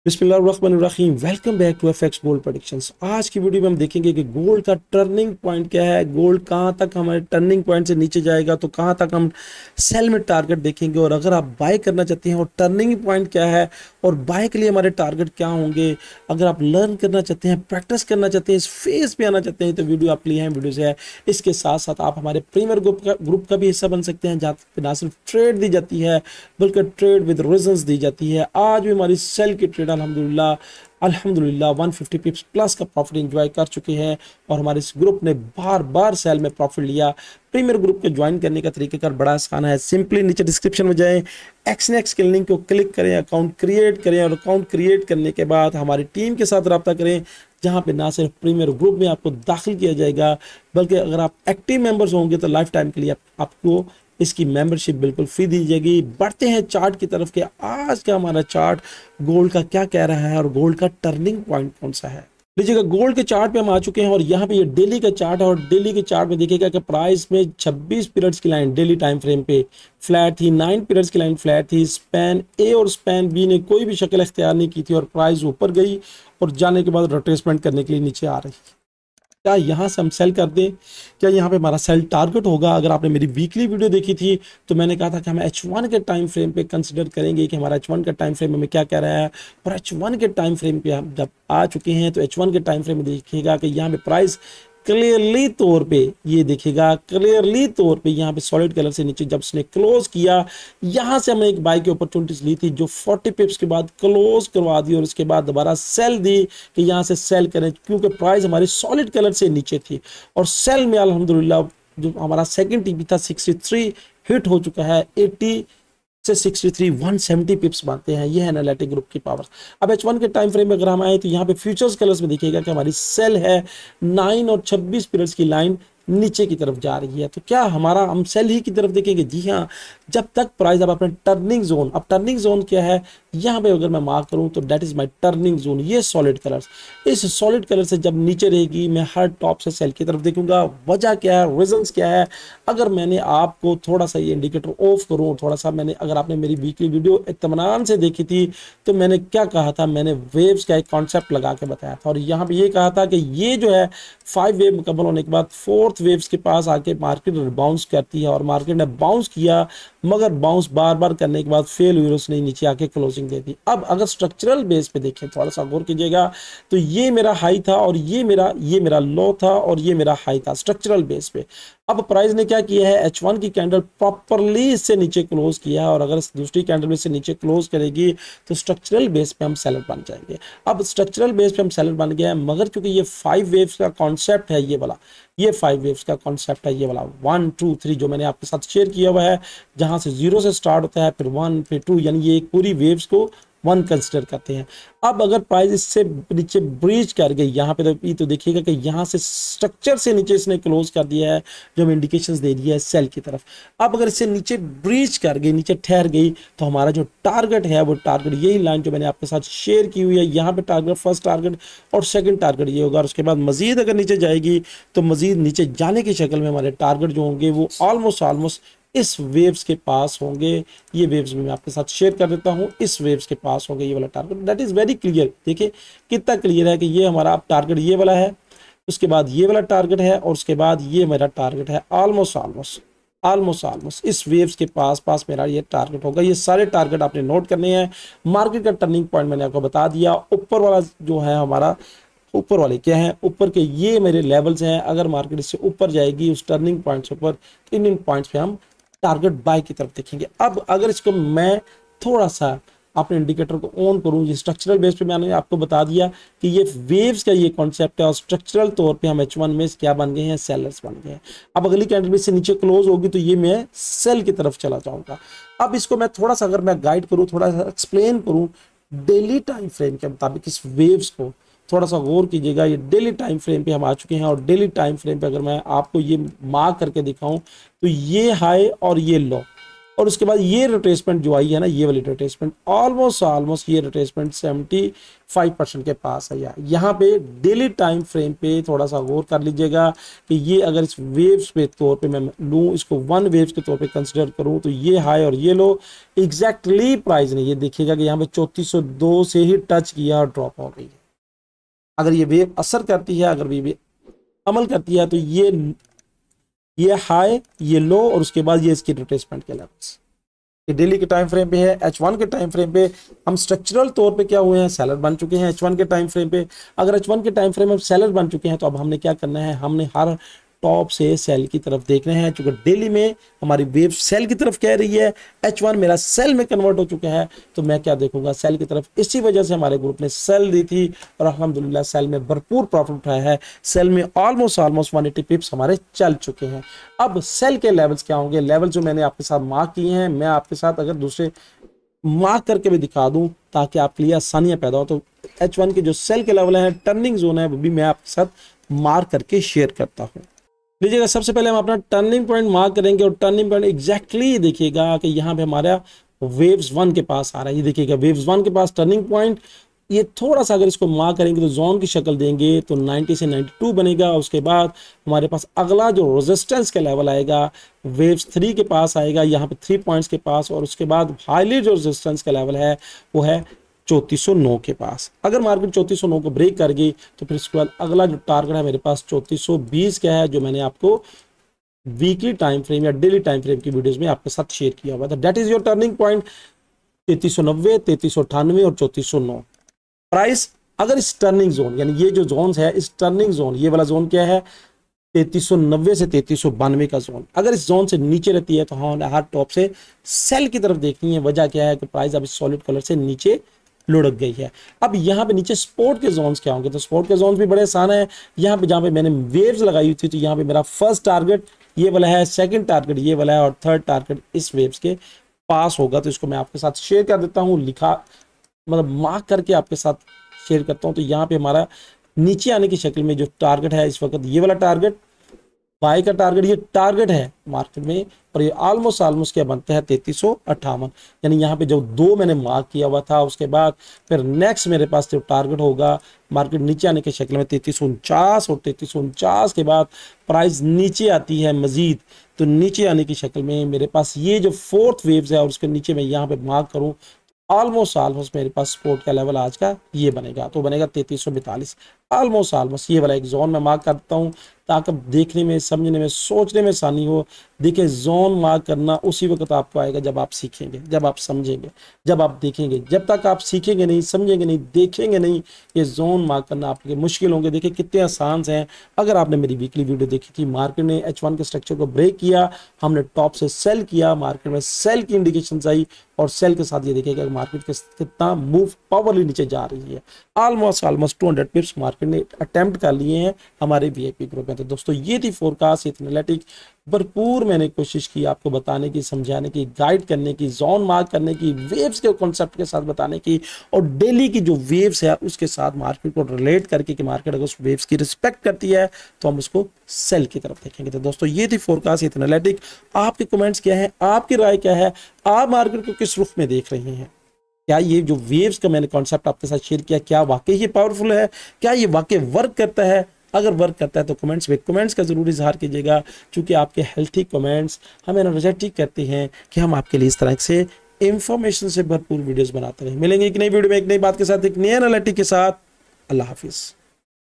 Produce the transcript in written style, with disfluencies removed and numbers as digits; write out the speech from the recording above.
बिस्मिल्लाहिर्रहमानिर्रहीम। Welcome back to FX gold predictions. आज की वीडियो में हम देखेंगे कि गोल्ड का टर्निंग पॉइंट क्या है, गोल्ड कहां तक हमारे टर्निंग पॉइंट से नीचे जाएगा तो कहां तक हम सेल में टारगेट देखेंगे, और अगर आप बाय करना चाहते हैं और टर्निंग पॉइंट क्या है और बाय के लिए हमारे टारगेट क्या होंगे। अगर आप लर्न करना चाहते हैं, प्रैक्टिस करना चाहते हैं, इस फेज पे आना चाहते हैं तो वीडियो आपके लिए है, वीडियो से है। इसके साथ साथ आप हमारे प्रीमियर ग्रुप का भी हिस्सा बन सकते हैं, जहाँ पे ना सिर्फ ट्रेड दी जाती है बल्कि ट्रेड विद रीजंस दी जाती है। आज भी हमारी सेल की ट्रेड अल्हम्दुलिल्लाह 150 पिप्स प्लस का प्रॉफिट एंजॉय कर चुके हैं, और हमारे इस ग्रुप ने बार बार सेल में प्रॉफिट लिया। प्रीमियर ग्रुप के ज्वाइन करने का तरीकेकार बड़ा आसान है। सिंपली नीचे डिस्क्रिप्शन में जाएं, एक्सनेक्स के लिंक को क्लिक करें, अकाउंट क्रिएट करें, और अकाउंट क्रिएट करने के बाद हमारी टीम के साथ रब्ता करें, जहां पे ना सिर्फ प्रीमियर ग्रुप में आपको दाखिल किया जाएगा बल्कि अगर आप एक्टिव मेंबर्स होंगे तो लाइफ टाइम के लिए आपको इसकी मेंबरशिप बिल्कुल फ्री दी जाएगी। बढ़ते हैं चार्ट की तरफ के आज का हमारा चार्ट गोल्ड का क्या कह रहा है और गोल्ड का टर्निंग पॉइंट कौन सा है। लीजिएगा, गोल्ड के चार्ट पे हम आ चुके हैं और यहाँ पे ये डेली का चार्ट है, और डेली के चार्ट में देखिएगा कि प्राइस में 26 पीरियड्स की लाइन डेली टाइम फ्रेम पे फ्लैट थी, 9 पीरियड्स की लाइन फ्लैट थी। स्पैन ए और स्पैन बी ने कोई भी शक्ल इख्तियार नहीं की थी और प्राइस ऊपर गई और जाने के बाद रिट्रेसमेंट करने के लिए नीचे आ रही है। क्या यहाँ से हम सेल कर दें? क्या यहाँ पे हमारा सेल टारगेट होगा? अगर आपने मेरी वीकली वीडियो देखी थी तो मैंने कहा था कि हम H1 के टाइम फ्रेम पे कंसिडर करेंगे कि हमारा H1 का टाइम फ्रेम हमें क्या कह रहा है, और H1 के टाइम फ्रेम पे हम जब आ चुके हैं तो H1 के टाइम फ्रेम में देखिएगा कि यहाँ पे प्राइस क्लियरली तौर पे ये देखिएगा, क्लियरली तौर पे यहाँ पे सॉलिड कलर से नीचे जब उसने क्लोज किया, यहाँ से हमने एक बाई की अपॉर्चुनिटीज ली थी जो 40 पिप्स के बाद क्लोज करवा दी, और उसके बाद दोबारा सेल दी कि यहाँ से सेल करें क्योंकि प्राइस हमारी सॉलिड कलर से नीचे थी। और सेल में अल्हम्दुलिल्लाह जो हमारा सेकंड टीपी था 63 हिट हो चुका है। 80 से 63 170 पिप्स बनते हैं। ये है एनालिटिक ग्रुप की पावर। अब H1 के टाइम फ्रेम में अगर हम आए तो यहाँ पे फ्यूचर्स कलर्स में देखिएगा कि हमारी सेल है 9 और 26 पीरियड्स की लाइन नीचे की तरफ जा रही है। तो क्या हमारा हम सेल ही की तरफ देखेंगे? जी हाँ, जब तक प्राइस अब अपने टर्निंग जोन, अब टर्निंग जोन क्या है यहाँ पे अगर मैं मार्क करूँ तो that is my turning zone. ये सॉलिड कलर्स, इस सॉलिड कलर से जब नीचे रहेगी मैं हर टॉप से सेल की तरफ देखूंगा। वजह क्या है, रीजंस क्या है? अगर मैंने आपको थोड़ा सा ये इंडिकेटर ऑफ करूँ, थोड़ा सा मैंने, अगर आपने मेरी वीकली वीडियो इत्मीनान से देखी थी तो मैंने क्या कहा था, मैंने वेव्स का एक कॉन्सेप्ट लगा के बताया था, और यहाँ पे ये कहा था कि ये जो है 5 वेव मुकम्मल होने के बाद 4th वेव्स के पास आके मार्केट बाउंस करती है, और मार्केट ने बाउंस किया मगर बाउंस बार बार करने के बाद फेल हुई, उसने नीचे आके क्लोजिंग दे दी। अब अगर स्ट्रक्चरल बेस पे देखें, थोड़ा सा गौर कीजिएगा, तो ये मेरा हाई था और ये मेरा लो था और ये मेरा हाई था स्ट्रक्चरल बेस पे। अब प्राइस ने क्या किया है, H1 की कैंडल प्रॉपरली इससे नीचे क्लोज किया है, और अगर दूसरी कैंडल में से नीचे क्लोज करेगी तो स्ट्रक्चरल बेस पे हम सेलर बन जाएंगे। अब स्ट्रक्चरल बेस पे हम सेलर बन गए हैं, मगर क्योंकि ये 5 वेव्स का कॉन्सेप्ट है, ये 5 वेव्स का कॉन्सेप्ट है, ये वाला 1 2 3 जो मैंने आपके साथ शेयर किया हुआ है, जहां से 0 से स्टार्ट होता है, फिर 1 फिर 2, यानी ये एक पूरी वेव्स को 1 कंसिडर करते हैं। अब अगर प्राइस इससे नीचे ब्रीच कर गई, यहाँ पे तो देखिएगा कि यहाँ से स्ट्रक्चर से नीचे इसने क्लोज कर दिया है, जो हमें इंडिकेशंस दे रही है सेल की तरफ। अब अगर इससे नीचे ब्रीच कर गई, नीचे ठहर गई, तो हमारा जो टारगेट है वो टारगेट यही लाइन जो मैंने आपके साथ शेयर की हुई है, यहाँ पे टारगेट, फर्स्ट टारगेट और सेकंड टारगेट ये होगा। और उसके बाद मजीद अगर नीचे जाएगी तो मजीद नीचे जाने की शक्ल में हमारे टारगेट जो होंगे वो ऑलमोस्ट इस वेव्स के पास होंगे। ये वेव्स भी मैं आपके साथ शेयर कर देता हूं, इस वेव्स के पास होंगे ये वाला target. That is very clear. देखिए कितना क्लियर है कि ये हमारा टारगेट ये वाला है, उसके बाद ये वाला टारगेट है, और उसके बाद ये मेरा टारगेट है। ऑलमोस्ट इस वेव्स के पास मेरा ये टारगेट होगा। ये सारे टारगेट आपने नोट करने हैं। मार्केट का टर्निंग पॉइंट मैंने आपको बता दिया। ऊपर वाला जो है हमारा, ऊपर वाले क्या है, ऊपर के ये मेरे लेवल्स हैं। अगर मार्केट इससे ऊपर जाएगी उस टर्निंग पॉइंट से ऊपर, इन पॉइंट्स पे हम टारगेट बाय की तरफ देखेंगे। अब अगर इसको मैं थोड़ा सा अपने इंडिकेटर को ऑन करूं, ये स्ट्रक्चरल बेस पे मैंने आपको बता दिया कि ये वेव्स का ये कॉन्सेप्ट है, और स्ट्रक्चरल तौर पे हम H1 में क्या बन गए हैं, सेलर्स बन गए हैं। अब अगली कैंडल में से नीचे क्लोज होगी तो ये मैं सेल की तरफ चला जाऊंगा। अब इसको मैं थोड़ा सा अगर मैं गाइड करूं, थोड़ा सा एक्सप्लेन करूं डेली टाइम फ्रेम के मुताबिक इस वेव्स को, थोड़ा सा गौर कीजिएगा। ये डेली टाइम फ्रेम पे हम आ चुके हैं, और डेली टाइम फ्रेम पे अगर मैं आपको ये मार्क करके दिखाऊं तो ये हाई और ये लो, और उसके बाद ये रिट्रेसमेंट जो आई है ना, ये वाली रिट्रेसमेंट ऑलमोस्ट ये रिट्रेसमेंट 75% के पास है। यहाँ पे डेली टाइम फ्रेम पे थोड़ा सा गौर कर लीजिएगा कि ये अगर इस वेव्स पे तौर पे मैं लूँ, इसको 1 वेव्स के तौर पे कंसिडर करूँ, तो ये हाई और ये लो एग्जैक्टली प्राइस नहीं, ये देखिएगा कि यहाँ पे 3402 से ही टच किया और ड्रॉप हो गई है। अगर ये वेव असर करती है, अगर ये अमल करती है, तो ये हाई, ये लो और उसके बाद ये इसकी रिट्रेसमेंट के लेवल्स, ये डेली के टाइम फ्रेम पे है। H1 के टाइम फ्रेम पे हम स्ट्रक्चरल तौर पे क्या हुए हैं, सेलर बन चुके हैं H1 के टाइम फ्रेम पे। अगर H1 के टाइम फ्रेम में सेलर बन चुके हैं तो अब हमने क्या करना है, हमने हर टॉप से सेल की तरफ देखना है। क्योंकि डेली में हमारी वेव सेल की तरफ कह रही है, H1 मेरा सेल में कन्वर्ट हो चुका है, तो मैं क्या देखूंगा, सेल की तरफ। इसी वजह से हमारे ग्रुप ने सेल दी थी और अल्हम्दुलिल्लाह सेल में भरपूर प्रॉफिट उठाया है। सेल में ऑलमोस्ट 180 पिप्स हमारे चल चुके हैं। अब सेल के लेवल्स क्या होंगे, लेवल जो मैंने आपके साथ मार्क किए हैं, मैं आपके साथ अगर दूसरे मार्क करके भी दिखा दूं ताकि आपके लिए आसानियां पैदा हो, तो H1 के जो सेल के लेवल हैं, टर्निंग जोन है, वो भी मैं आपके साथ मार्क करके शेयर करता हूं। लीजिएगा, सबसे पहले हम अपना टर्निंग पॉइंट मार्क करेंगे और टर्निंग पॉइंट एग्जैक्टली देखिएगा कि यहाँ पे हमारा वेव्स 1 के पास आ रहा है। ये देखिएगा वेव्स 1 के पास टर्निंग पॉइंट, ये थोड़ा सा अगर इसको मार्क करेंगे तो जोन की शक्ल देंगे तो 90 से 92 बनेगा। उसके बाद हमारे पास अगला जो रेजिस्टेंस का लेवल आएगा वेव्स 3 के पास आएगा, यहाँ पे 3 पॉइंट्स के पास। और उसके बाद हाईली जो रेजिस्टेंस का लेवल है वो है 3409 के पास। अगर मार्केट 3409 को ब्रेक कर गई तो फिर उसके बाद अगला जो टारगेट है मेरे पास 3420 का है, जो मैंने आपको वीकली टाइम फ्रेम या डेली टाइम फ्रेम की वीडियोस में आपके साथ शेयर किया हुआ था। That is your turning point 3390, 3398 और 3409 प्राइस। अगर इस टर्निंग जोन, यानी ये जो जोन है, इस टर्निंग जोन, ये वाला जोन क्या है 3390 से 3392 का जोन, अगर इस जोन से नीचे रहती है तो हाँ हर टॉप से सेल की तरफ देखनी है। वजह क्या है कि प्राइस अब सॉलिड कलर से नीचे लुढ़क गई है। अब यहाँ पे नीचे स्पोर्ट के जोन्स क्या होंगे, तो स्पोर्ट के जोन्स भी बड़े आसान है। यहाँ पे जहाँ पे मैंने वेव्स लगाई थी, तो यहाँ पे मेरा फर्स्ट टारगेट ये वाला है, सेकंड टारगेट ये वाला है और थर्ड टारगेट इस वेव्स के पास होगा। तो इसको मैं आपके साथ शेयर कर देता हूँ, लिखा मतलब मार्क करके आपके साथ शेयर करता हूँ। तो यहाँ पे हमारा नीचे आने की शक्ल में जो टारगेट है इस वक्त, ये वाला टारगेट बाई का टारगेट, ये टारगेट है मार्केट में, और ये ऑलमोस्ट क्या बनता है 3358। यानी यहाँ पे जो 2 मैंने मार्क किया हुआ था, उसके बाद फिर नेक्स्ट मेरे पास जो टारगेट होगा मार्केट नीचे आने की शक्ल में 3349, और 3349 के बाद प्राइस नीचे आती है मजीद, तो नीचे आने की शक्ल में मेरे पास ये जो 4th वेव्स है और उसके नीचे मैं यहाँ पे मार्क करूँ ऑलमोस्ट मेरे पास सपोर्ट का लेवल आज का ये बनेगा, तो बनेगा 3342। ऑलमोस्ट ये वाला एक जोन में मार्क करता हूँ ताकि देखने में, समझने में, सोचने में आसानी हो। देखिए जोन मार्क करना उसी वक्त आपको आएगा जब आप सीखेंगे, जब आप समझेंगे, जब आप देखेंगे। जब तक आप सीखेंगे नहीं, समझेंगे नहीं, देखेंगे नहीं, ये जोन मार्क करना आपके मुश्किल होंगे। देखिए कितने आसान से हैं। अगर आपने मेरी वीकली वीडियो देखी थी, मार्केट ने H1 के स्ट्रक्चर को ब्रेक किया, हमने टॉप से सेल किया, मार्केट में सेल की इंडिकेशन आई और सेल के साथ ये देखिएगा मार्केट के कितना मूव पावरली नीचे जा रही है। ऑलमोस्ट 200 पिप्स मार्केट ने अटेम्प्ट कर लिए हैं हमारे वीआईपी ग्रुप में। तो दोस्तों ये थी फोरकास्ट, ये थी एनालिटिक। भरपूर मैंने कोशिश की आपको बताने की, समझाने की, गाइड करने की, जोन मार्क करने की, वेव्स के कॉन्सेप्ट के साथ बताने की, और डेली की जो वेव्स है उसके साथ मार्केट को रिलेट करके कि मार्केट अगर उस वेव्स की रिस्पेक्ट करती है तो हम उसको सेल की तरफ देखेंगे। तो दोस्तों ये थी फोरकास्ट, ये थी एनालिटिक। आपके कमेंट्स क्या है, आपकी राय क्या है, आप मार्केट को किस रुख में देख रहे हैं? क्या ये जो वेव्स का मैंने कॉन्सेप्ट आपके साथ शेयर किया, क्या वाकई ये पावरफुल है? क्या ये वाकई वर्क करता है? अगर वर्क करता है तो कमेंट्स में कमेंट्स का जरूर इजहार कीजिएगा, क्योंकि आपके हेल्थी कमेंट्स हमें एनर्जेटिक करते हैं कि हम आपके लिए इस तरह से इंफॉर्मेशन से भरपूर वीडियोस बनाते रहें। मिलेंगे एक नई वीडियो में एक नई बात के साथ, एक नई एनालिटिक के साथ। अल्लाह हाफिज़।